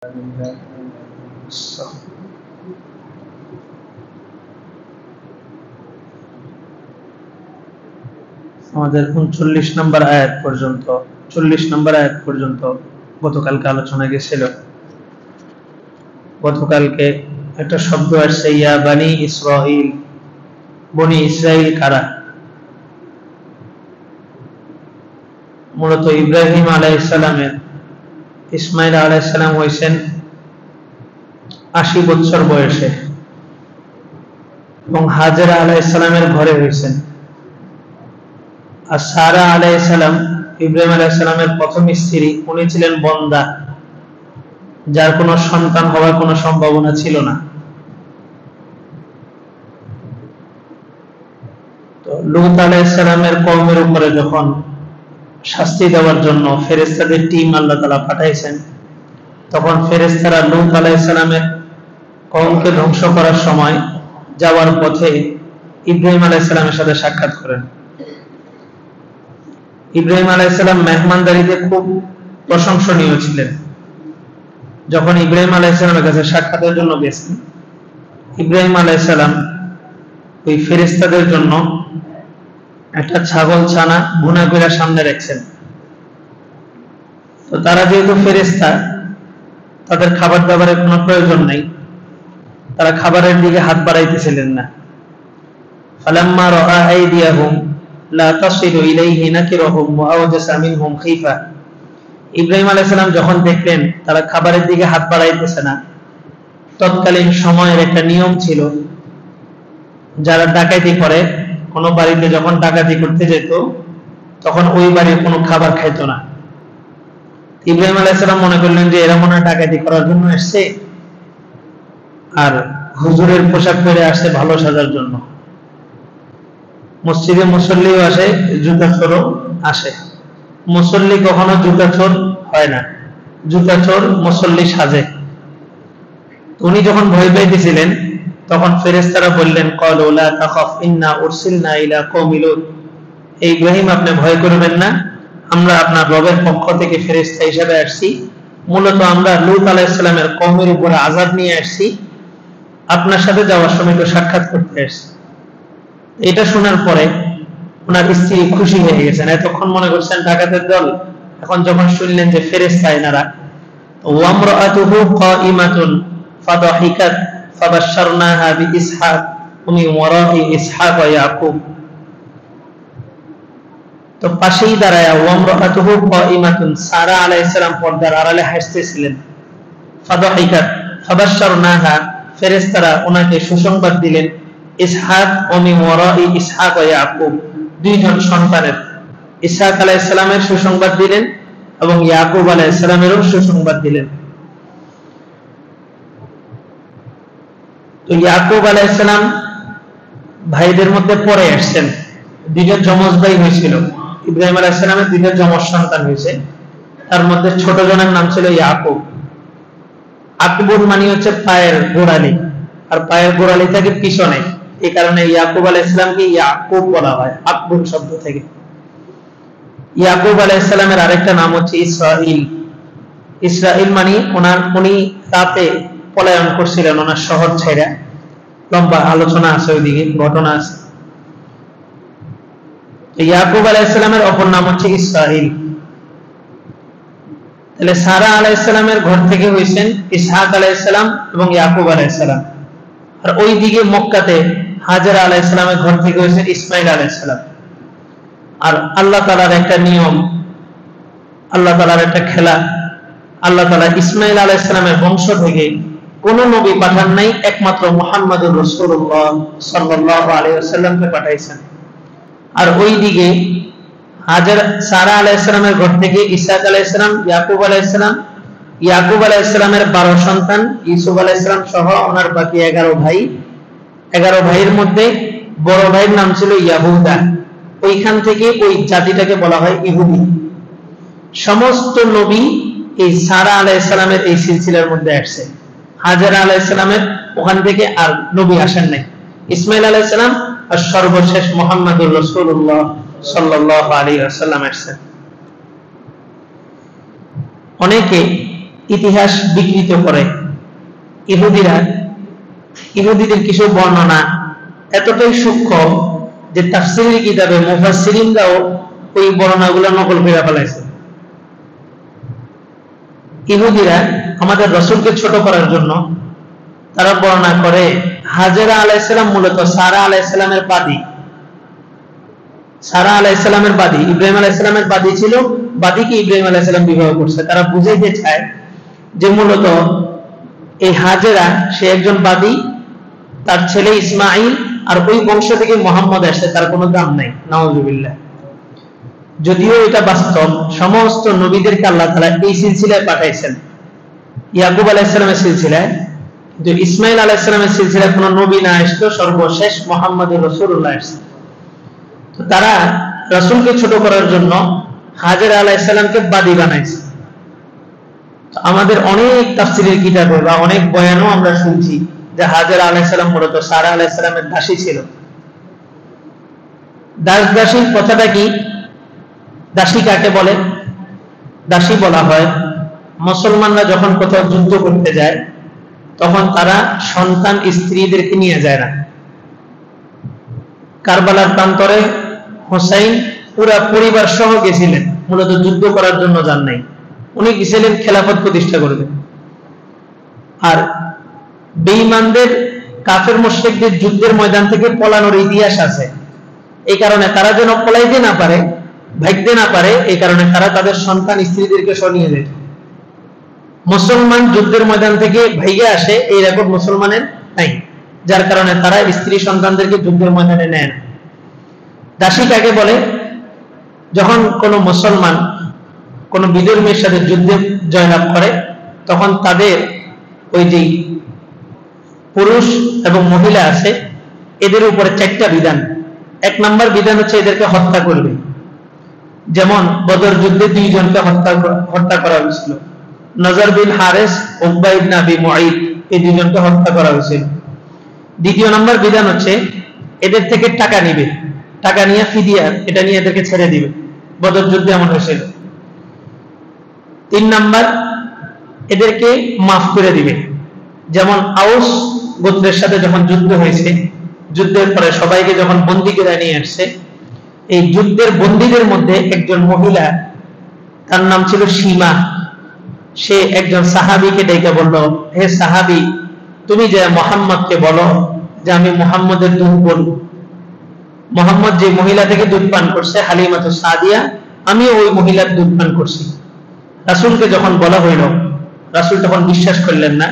আমাদের 39 নম্বর আয়াত পর্যন্ত 40 নম্বর আয়াত পর্যন্ত গতকালকে আলোচনা গেছিল। গতকালকে একটা শব্দ আসছে, ইয়া বানি ইসরাইল। বনি ইসরাইল কারা? মূলত ইব্রাহিম আলাইহিস সালামের, ইসমাইল আলাইহিস সালাম হয়েছেন 80 বছর বয়সে এবং হাজেরা আলাইহিস সালামের ঘরে হয়েছেন। আর সারা আলাইহিস সালাম ইব্রাহিম আলাইহিস সালামের প্রথম স্ত্রী, উনি ছিলেন বন্দা, যার কোনো সন্তান হওয়ার কোনো সম্ভাবনা ছিল না। তো লূত আলাইহিস সালামের কওমের উপরে যখন শাস্তি দেওয়ার জন্য ফেরেশতাদের টিম আল্লাহ তাআলা পাঠাইছেন, তখন ফেরেশতারা লূত আলাইহিস সালামের কওমকে ধ্বংস করার সময় যাওয়ার পথে ইব্রাহিম আলাইহিস সালামের সাথে সাক্ষাৎ করেন। ইব্রাহিম আলাইহিস সালাম মেহমানদারিতে খুব প্রশংসনীয় ছিলেন। যখন ইব্রাহিম আলাইহিস সালামের কাছে সাক্ষাতের জন্য গেছেন, ইব্রাহিম আলাইহিস সালাম ওই ফেরেশতাদের জন্য একটা ছাগল ছানা ভুনা করে সামনে রাখছেন। তো তারা যেহেতু ফেরেশতা, তাদের খাবার দাবারের কোনো প্রয়োজন নাই, তারা খাবারের দিকে হাত বাড়াইতেছিলেন না। ফালাম্মা রাআ আইদিয়াহুম লা তাসিলু ইলাইহি নাকিরাহুম ওয়া আওজাসা মিনহুম খিফা। ইব্রাহিম আলাইহিস সালাম যখন দেখলেন তারা খাবারের দিকে হাত বাড়াইতেছে না, তৎকালীন সময়ের একটা নিয়ম ছিল, যারা ডাকাতি করে, কোনো বাড়িতে যখন ডাকাতি করতে যেত তখন ওই বাড়ির কোনো খাবার খাইতো না। ইব্রাহিম আলাইহিস সালাম মনে করলেন যে এরা মনে হয় ডাকাতি করার জন্য আসছে, আর হুজুরের পোশাক পরে আসছে ভালো সাজার জন্য। মসজিদে মুসল্লিও আসে, জুতা চোরও আসে। মুসল্লি কখনো জুতা চোর হয় না, জুতা চোর মুসল্লি সাজে। উনি যখন ভয় পাইতেছিলেন তখন ফেরেশতারা বললেন, ক্বালু লা তাখাফ ইন্না উরসিলনা ইলা কওমি লূত। ইব্রাহিম, আপনি ভয় করবেন না, আমরা আপনার রবের পক্ষ থেকে ফেরেশতা হিসেবে আসছি। মূলত আমরা লূত আলাইহিস সালামের কওমের উপরে আযাব নিয়ে আসছি, আপনার সাথে যাওয়ার সময় তো সাক্ষাৎ করতে আসছি। এটা শোনার পরে ওনার স্ত্রী খুশি হয়ে গেছেন। এতক্ষণ মনে করছেন ডাকাতের দল, এখন যখন শুনলেন যে ফেরেশতা এনারা, ওয়ামরাআতুহু কাইমাতুন ফাদাহিকাত ফাবাশশারনাহা বিইসহাক ওয়া মিন ওয়ারাই ইসহাক ওয়া ইয়াকুব। তো পাশেই দাঁড়ায় ওয়ামরাআতুহু কাইমাতুন, সারা আলাইহিস সালাম পর্দার আড়ালে হাসতেছিলেন। ফাদাহিকাত ফাবাশশারনাহা, ফেরেশতারা ওনাকে সুসংবাদ দিলেন, ইসহাক ওয়া মিন ওয়ারাই ইসহাক ওয়া ইয়াকুব, দুইজন সন্তানের, ইসহাক আলাইহিস সালামের সুসংবাদ দিলেন এবং ইয়াকুব আলাইহিস সালামেরও সুসংবাদ দিলেন। তো ইয়াকুব আলাইহিস সালাম ভাইদের মধ্যে পরে আসছেন, দুইজন যমজ ভাই হয়েছিল। ইব্রাহিম আলাইহিস সালামের দুইজন যমজ সন্তান হয়েছে, তার মধ্যে ছোট জনের নাম ছিল ইয়াকুব। আকবুর মানে হচ্ছে পায়ের গোড়ালি, আর পায়ের গোড়ালি থাকে পিছনে, এই কারণে ইয়াকুব আলাইহিস সালামকে ইয়াকুব বলা হয় আকবুর শব্দ থেকে। ইয়াকুব আলাইহিস সালামের আরেকটা নাম হচ্ছে ইসরাইল। ইসরাইল মানে উনি রাতে পলায়ন করছিলেন ওনার শহর ছেড়ে, লম্বা আলোচনা আছে, ওইদিকে ঘটনা আছে। ইয়াকুব আলাইহিস সালামের অপর নাম হচ্ছে ইসরাইল। তাহলে সারা আলাইহিস সালামের ঘর থেকে হয়েছেন ইসহাক আলাইহিস সালাম এবং ইয়াকুব আলাইহিস সালাম, আর ওইদিকে মক্কাতে হাজেরা আলাইহিস সালামের ঘর থেকে হয়েছেন ইসমাইল আলাইহিস সালাম। আর আল্লাহ তাআলার একটা নিয়ম, আল্লাহ তাআলার একটা খেলা, আল্লাহ তাআলা ইসমাইল আলাইহিস সালামের বংশ থেকে কোন নবী পাঠান নাই, একমাত্র মুহাম্মদুর রাসূলুল্লাহ সাল্লাল্লাহু আলাইহি ওয়াসাল্লামকে পাঠাইছেন। আর ওইদিকে হাজেরা, সারা আলাইহিস সালামের ঘর থেকে ইসহাক আলাইহিস সালাম, ইয়াকুব আলাইহিস সালাম, ইয়াকুব আলাইহিস সালামের 12 সন্তান, ইউসুফ আলাইহিস সালাম সহ ওনার বাকি 11 ভাই। 11 ভাইয়ের মধ্যে বড় ভাইয়ের নাম ছিল ইয়াহুদা, ওইখান থেকে ওই জাতিটাকে বলা হয় ইহুদি। সমস্ত নবী এই সারা আলাইহিস সালামের এই সিলসিলার মধ্যে আসছে। হাজেরা আলাইহিস সালামের ওখান থেকে আর নবী আসেন নাই। ইসমাইল আলাইহিস সালাম আর সর্বশেষ মুহাম্মদুর রাসূলুল্লাহ সাল্লাল্লাহু আলাইহি ওয়াসাল্লাম আসছেন। অনেকে ইতিহাস বিকৃত করে। ইহুদিদের কিছু বর্ণনা এতটাই সূক্ষ্ম যে তাফসীরের কিতাবে মুফাসসিরিনরাও ওই বর্ণনাগুলো নকল করে ফেলাইছে। ইহুদিরা আমাদের রাসূলকে ছোট করার জন্য তারা বর্ণনা করে হাজেরা আলাইহিস সালাম মূলত সারা আলাইহিস সালামের বাদী। সারা আলাইহিস সালামের বাদী, ইব্রাহিম আলাইহিস সালামের বাদী ছিল, বাদীকে ইব্রাহিম আলাইহিস সালাম বিবাহ করছে। তারা বুঝাইতে চায় যে মূলত এই হাজেরা সে একজন বাদী, তার ছেলে ইসমাঈল, আর ওই বংশ থেকে মুহাম্মদ আসছে, তার কোনো দাম নাই। নাউযুবিল্লাহ। যদিও এটা বাস্তব, সমস্ত নবীদেরকে আল্লাহ তাআলা এই সিলসিলায় পাঠাইছেন, ইয়াকুব আলাইহিস সালামের সিলসিলায়, কিন্তু ইসমাঈল আলাইহিস সালামের সিলসিলায় কোনো নবী না আসলো, সর্বশেষ মুহাম্মদুর রাসূলুল্লাহ আসছে। তো তারা রাসূলকে ছোট করার জন্য হাজেরা আলাইহিস সালামকে বাদী বানাইছে। আমাদের অনেক তাফসীরের কিতাবে বা অনেক বয়ানও আমরা শুনছি যে হাজেরা আলাইহিস সালাম মূলত সারা আলাইহিস সালামের দাসী ছিল। দাসীর কথাটা কি? দাসী কাকে বলে? দাসী বলা হয় মুসলমানরা যখন কোথাও যুদ্ধ করতে যায় তখন তারা সন্তান স্ত্রীদেরকে নিয়ে যায় না। কারবালার প্রান্তরে হুসাইন পুরা পরিবার সহ গেছিলেন, মূলত যুদ্ধ করার জন্য যান নাই। উনি গেছিলেন খেলাফত প্রতিষ্ঠা করবেন। আর বেঈমানদের, কাফের মুশরিকদের যুদ্ধের ময়দান থেকে পলানোর ইতিহাস আছে। এই কারণে তারা যেন পলাইতে না পারে, ভাগতে না পারে, এই কারণে তারা তাদের সন্তান স্ত্রীদেরকে সহ নিয়ে যায়। মুসলমান যুদ্ধের ময়দান থেকে ভাইগে আসে এই রেকর্ড মুসলমানের নাই, যার কারণে তারা স্ত্রী সন্তানদেরকে যুদ্ধের ময়দানে নেয় না। দাসী কাকে বলে? যখন কোন মুসলমান কোন বিধর্মীর সাথে যুদ্ধে জয়লাভ করে তখন তাদের ওই যে পুরুষ এবং মহিলা আছে এদের উপরে 4টা বিধান। 1 নম্বর বিধান হচ্ছে এদেরকে হত্যা করবে। যেমন বদর যুদ্ধে 2 জনকে হত্যা করা হয়েছিল, নজর বিন হারেস, উকবা ইবনে আবি মুঈত, এই 2 জনকে হত্যা করা হয়েছিল। 2য় নম্বর বিধান হচ্ছে এদের থেকে টাকা নিবে, টাকা নিয়ে ফিদিয়া, এটা নিয়ে এদেরকে ছেড়ে দিবে। বদর যুদ্ধে এমন হয়েছিল। 3 নম্বর এদেরকে মাফ করে দিবে। যেমন আউস গোত্রের সাথে যখন যুদ্ধ হয়েছে, যুদ্ধের পরে সবাইকে যখন বন্দী করে নিয়ে আসছে, এই যুদ্ধের বন্দীদের মধ্যে একজন মহিলা, তার নাম ছিল সীমা, সে একজন সাহাবীকে ডেকে বলল, হে সাহাবী, তুমি যে মুহাম্মদকে বলো যে আমি মুহাম্মদের দুধ বোন। মুহাম্মদ যে মহিলা থেকে দুধ পান করছে, হালিমাতুস সাদিয়া, আমি ওই মহিলার দুধ পান করছি। রাসূলকে যখন বলা হইল, রাসূল তখন বিশ্বাস করলেন না।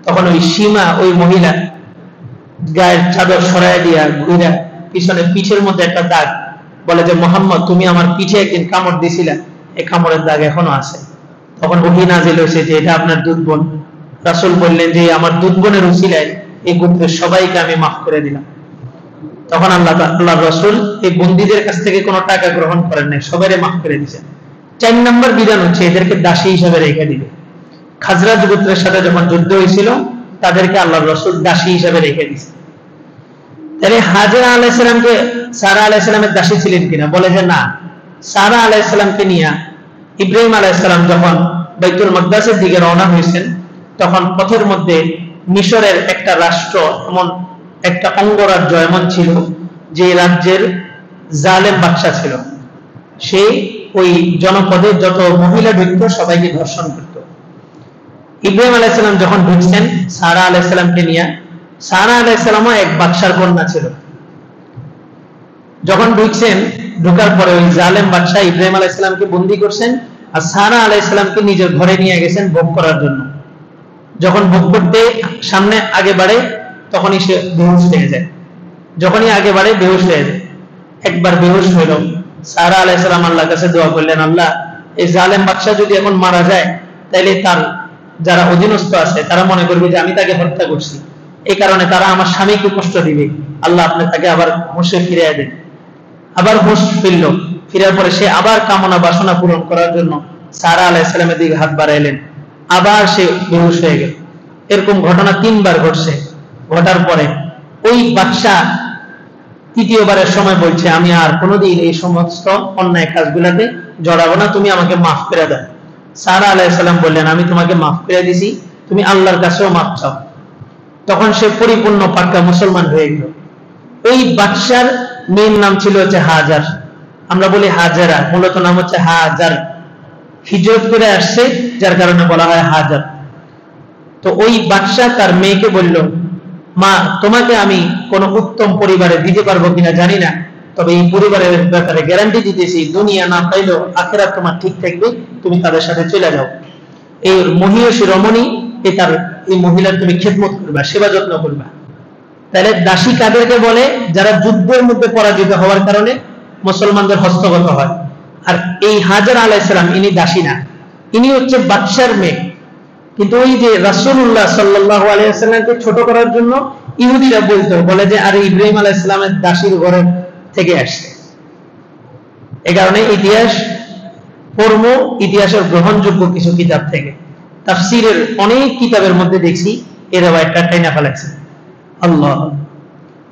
তখন ওই সীমা, ওই মহিলা গায়ের চাদর সরায় দিয়া ঘুরে পিছনে পিঠের মধ্যে একটা দাগ, বলে যে মুহাম্মদ, তুমি আমার পিঠে একদিন কামড় দিছিলা, এই কামড়ের দাগ এখনো আছে। তখন ওহী নাযিল হয়েছে যে এটা আপনার দুধ বোন। রাসূল বললেন যে আমার দুধ বোনের উসিলায় এই গোত্রের সবাইকে আমি মাফ করে দিলাম। তখন আল্লাহর রাসূল এই বন্দীদের কাছ থেকে কোনো টাকা গ্রহণ করেন নাই, সবাইকে মাফ করে দিয়েছেন। 4 নম্বর বিধান হচ্ছে এদেরকে দাসী হিসেবে রেখে দিবে। খাজরাজ গোত্রের সাথে যখন যুদ্ধ হয়েছিল তাদেরকে আল্লাহর রাসূল দাসী হিসেবে রেখে দিয়েছেন। তাহলে হাজেরা আলাইহিস সালামকে সারা আলাইহিস সালামের দাসী ছিলেন কিনা? বলে যে না। সারা আলাইহিস সালামকে নিয়ে ইব্রাহিম আলাইহিস সালাম যখন বাইতুল মাকদাসের দিকে রওনা হয়েছেন তখন পথের মধ্যে মিশরের একটা রাষ্ট্র, এমন একটা অঙ্গরাজ্য এমন ছিল যে রাজ্যের জালেম বাদশা ছিল। সে ওই জনপদে যত মহিলা ঢুকতো সবাইকে ধর্ষণ করত। ইব্রাহিম আলাইহিস সালাম যখন ঢুকছেন সারা আলাইহিস সালামকে নিয়ে, সারা আলাইহিস সালামও এক বাদশার কন্যা ছিল। যখন ঢুকছেন, ঢোকার পরে ওই জালেম বাদশা ইব্রাহিম আলাইহিস সালামকে বন্দী করছেন আর সারা আলাইহিস সালামকে নিজের ঘরে নিয়ে গেছেন ভোগ করার জন্য। যখন ভোগ করতে সামনে আগে বাড়ে তখনই সে বেহুশ হয়ে যায়। যখনই আগে বাড়ে বেহুশ হয়ে যায়। একবার বেহুশ হইল, সারা আলাইহিস সালাম আল্লাহর কাছে দোয়া করলেন, আল্লাহ, এই জালেম বাদশা যদি এখন মারা যায় তাহলে তার যারা অধীনস্থ আছে তারা মনে করবে যে আমি তাকে হত্যা করছি, এই কারণে তারা আমার স্বামীকে কষ্ট দিবে। আল্লাহ আপনি তাকে আবার হুঁশে ফিরিয়ে দেন। আবার হুঁশ ফিরল, ফিরার পরে সে আবার কামনা বাসনা পূরণ করার জন্য সারা আলাইহিস সালামের দিকে হাত বাড়াইলেন, আবার সে বেহুশ হয়ে গেল। এরকম ঘটনা 3 বার ঘটছে। ঘটার পরে ওই বাদশা 3য়বারের সময় বলছে, আমি আর কোনোদিন এই সমস্ত অন্যায় কাজগুলোতে জড়াবো না, তুমি আমাকে মাফ করে দাও। সারা আলাইহিস সালাম বললেন, আমি তোমাকে মাফ করে দিছি, তুমি আল্লাহর কাছেও মাফ চাও। তখন সে পরিপূর্ণ পাক্কা মুসলমান হয়ে গেল। ওই বাদশার মেয়ের নাম ছিল হচ্ছে হাজার, আমরা বলি হাজারা, মূলত নাম হচ্ছে হাজার, হিজরত করে আসছে যার কারণে বলা হয় হাজার। তো ওই বাদশা তার মেয়েকে বলল, মা তোমাকে আমি কোন উত্তম পরিবারে দিতে পারবো কিনা জানি না, তবে এই পরিবারের ব্যাপারে গ্যারান্টি দিতেছি, দুনিয়া না পাইলেও আখিরাত তোমার ঠিক থাকবে, তুমি তাদের সাথে চলে যাও। এই মহিয়সী রমণী, এই মহিলার তুমি খেদমত করবা, সেবা যত্ন করবা। তাহলে দাসী কাদেরকে বলে? যারা যুদ্ধের মধ্যে পরাজিত হওয়ার কারণে মুসলমানদের হস্তগত হয়। আর এই হাজার আলাইহিস সালাম ইনি দাসী না, ইনি হচ্ছে বাদশার মেয়ে। কিন্তু ওই যে রাসূলুল্লাহ সাল্লাল্লাহু আলাইহি ওয়াসাল্লামকে ছোট করার জন্য ইহুদিরা বলতো, বলে যে আরে ইব্রাহিম আলাইহিস সালামের দাসীর ঘরে থেকে আসছে। এই কারণে ইতিহাস পড়ব, ইতিহাসের গ্রহণযোগ্য কিছু কিতাব থেকে, তাফসীরের অনেক কিতাবের মধ্যে দেখছি এই রওয়ায়াতটা টাইনা ফেলেছে। আল্লাহ।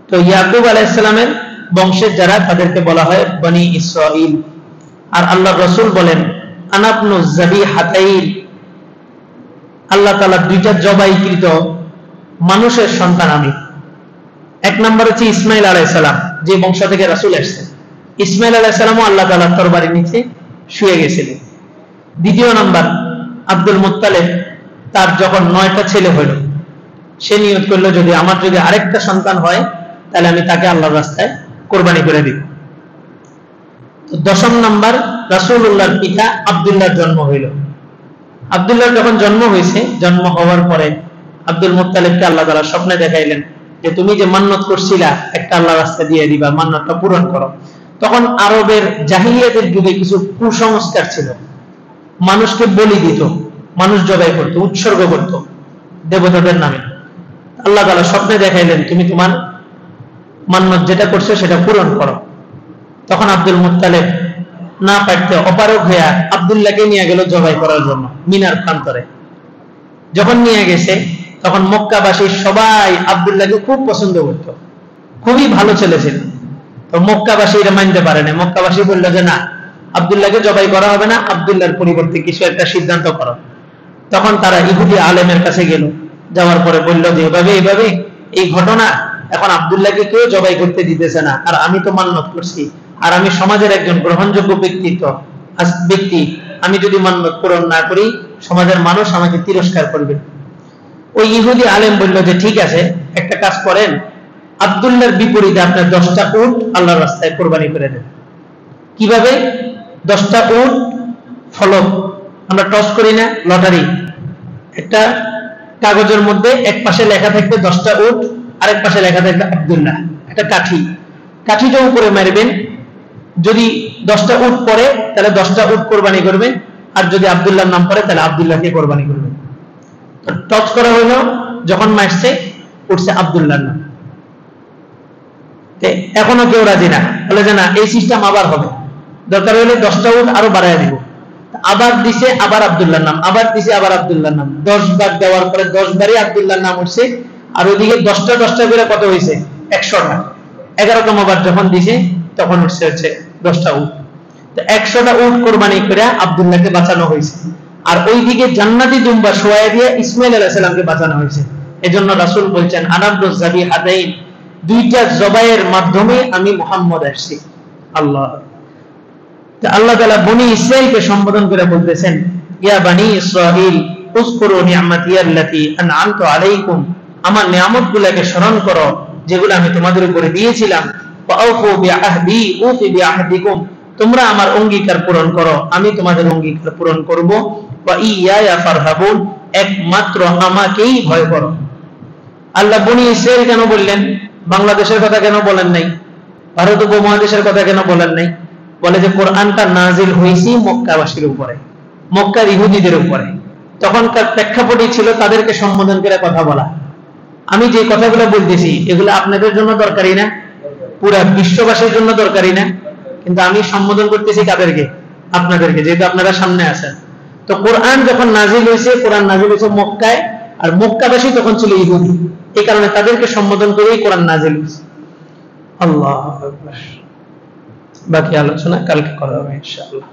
তো ইয়াকুব আলাইহিস সালামের বংশের যারা, তাদেরকে বলা হয় বনি ইসরাঈল। আর আল্লাহর রাসূল বলেন, আনাবনু যাবিহাতাইন, আল্লাহ তাআলা দুইটা জবাইকৃত মানুষের সন্তান আমি। এক নম্বর হচ্ছে ইসমাইল আলাইহিস সালাম, যে বংশ থেকে রাসূল আসছে। ইসমাইল আলাইহিস সালামও আল্লাহ তাআলার তরবারির নিচে শুয়ে গেছিলেন। দ্বিতীয় নাম্বার আব্দুল মুত্তালিব, তার যখন 9টা ছেলে হলো, সে নিয়ত করলো যদি আমার যদি আরেকটা সন্তান হয় তাহলে আমি তাকে আল্লাহর রাস্তায় কোরবানি করে দিব। তো 10ম নাম্বার রাসূলুল্লাহর পিতা আব্দুল্লাহর জন্ম হইল। আব্দুল্লাহর যখন জন্ম হয়েছে, জন্ম হওয়ার পরে আব্দুল মুত্তালিবকে আল্লাহ তাআলা স্বপ্নে দেখাইলেন যে তুমি যে মান্নত করছিলা একটা আল্লাহর রাস্তা দিয়ে দিবা, মান্নতটা পূরণ করো। তখন আরবের জাহিলিয়াতের যুগে কিছু কুসংস্কার ছিল, মানুষকে বলি দিত, মানুষ জবাই করত, উৎসর্গ করত দেবতাদের নামে। আল্লাহ তাআলা স্বপ্নে দেখাইলেন তুমি তোমার মান্নত যেটা করছো সেটা পূরণ করো। তখন আব্দুল মুত্তালিব না পারতে অপারগ হইয়া আব্দুল্লাহকে নিয়ে গেল জবাই করার জন্য মিনার প্রান্তরে। যখন নিয়ে গেছে তখন মক্কাবাসী সবাই আব্দুল্লাহকে খুব পছন্দ করত, খুবই ভালো ছেলে ছিল। তো মক্কাবাসী এটা মানতে পারে না, মক্কাবাসী বলল যে না, আব্দুল্লাহকে জবাই করা হবে না, আব্দুল্লাহর পরিবর্তে কিছু একটা সিদ্ধান্ত করো। তখন তারা ইহুদি আলেমের কাছে গেল, যাওয়ার পরে বলল যে এভাবে এই ঘটনা, এখন আব্দুল্লাহকে কেউ জবাই করতে দিতেছে না, আর আমি তো মান্নত করছি, আর আমি সমাজের একজন গ্রহণযোগ্য ব্যক্তি, আমি যদি মান্নত পূরণ না করি সমাজের মানুষ আমাকে তিরস্কার করবে। ওই ইহুদি আলেম বলল যে ঠিক আছে, একটা কাজ করেন, আব্দুল্লাহর বিপরীতে আপনার 10টা উট আল্লাহর রাস্তায় কোরবানি করে দেন। কিভাবে? 10টা উট ফলক, আমরা টস করি না লটারি, একটা কাগজের মধ্যে এক পাশে লেখা থাকবে 10টা উট, আরেক পাশে লেখা থাকবে আব্দুল্লাহ, একটা কাঠিটা উপরে মারবেন, যদি 10টা উট পড়ে তাহলে 10টা উট কোরবানি করবেন, আর যদি আব্দুল্লাহর নাম পড়ে তাহলে আব্দুল্লাহকে কোরবানি করবেন। তো টচ করা হলো, যখন মারছে উঠছে আব্দুল্লাহর নাম। এখনো কেউ রাজি না, বলে যে না, এই সিস্টেম আবার হবে, দরকার হলে 10টা উট আরো বাড়ায় দিব। আবার দিছে, আবার আব্দুল্লাহর নাম, আবার দিছে, আবার আব্দুল্লাহর নাম। 10 বার দেওয়ার পরে 10 বারই আব্দুল্লাহর নাম উঠছে, আর ওইদিকে 10টা করে কত হয়েছে? 100টা। 11তম বার যখন দিছে তখন উঠছে 10টা উট। তো 100টা উট কোরবানি করে আব্দুল্লাহকে বাঁচানো হয়েছে, আর ওইদিকে জান্নাতি দুম্বা শোয়া দিয়ে ইসমাইল আলাইহিস সালামকে বাঁচানো হয়েছে। এজন্য রাসূল বলছেন, আনাবনু যাবিহাতাইন, দুইটা জবাইয়ের মাধ্যমে আমি মুহাম্মদ আসছি। আল্লাহ। আল্লাহ তাআলা বনি ইসরাঈলকে সম্বোধন করে বলতেছেন, ইয়া বনি ইসরাঈল উযকুরু নি'মাতি আল্লাতী আন'আমতু আলাইকুম, আমার নিয়ামতগুলোকে স্মরণ করো যেগুলো আমি তোমাদের উপরে দিয়েছিলাম। ওয়াউফু বিআহদি উফি বিআহদিকুম, তোমরা আমার অঙ্গীকার পূরণ করো, আমি তোমাদের অঙ্গীকার পূরণ করব। ওয়া ইয়া ফারহাবুন, একমাত্র আমাকেই ভয় করো। আল্লাহ বনি ইসরাঈল কেন বললেন? বাংলাদেশের কথা কেন বলেন নাই? ভারত উপমহাদেশের কথা কেন বলেন নাই? বলে যে কোরআনটা নাজিল হয়েছে মক্কাবাসীর উপরে, মক্কার ইহুদিদের উপরে। তখনকার প্রেক্ষাপটই ছিল তাদেরকে সম্বোধন করে কথা বলা। আমি যে কথাগুলো বলতেছি এগুলো আপনাদের জন্য দরকারি না, পুরা বিশ্ববাসীর জন্য দরকারি না, কিন্তু আমি সম্বোধন করতেছি কাদেরকে? আপনাদেরকে, যেহেতু আপনারা সামনে আছেন। তো কোরআন যখন নাজিল হয়েছে, কোরআন নাজিল হয়েছে মক্কায়, আর মক্কাবাসী তখন ছিল ইহুদি, এই কারণে তাদেরকে সম্বোধন করেই কোরআন নাজিল হয়েছে। আল্লাহু আকবার। বাকি আলোচনা কালকে করা হবে ইনশাআল্লাহ।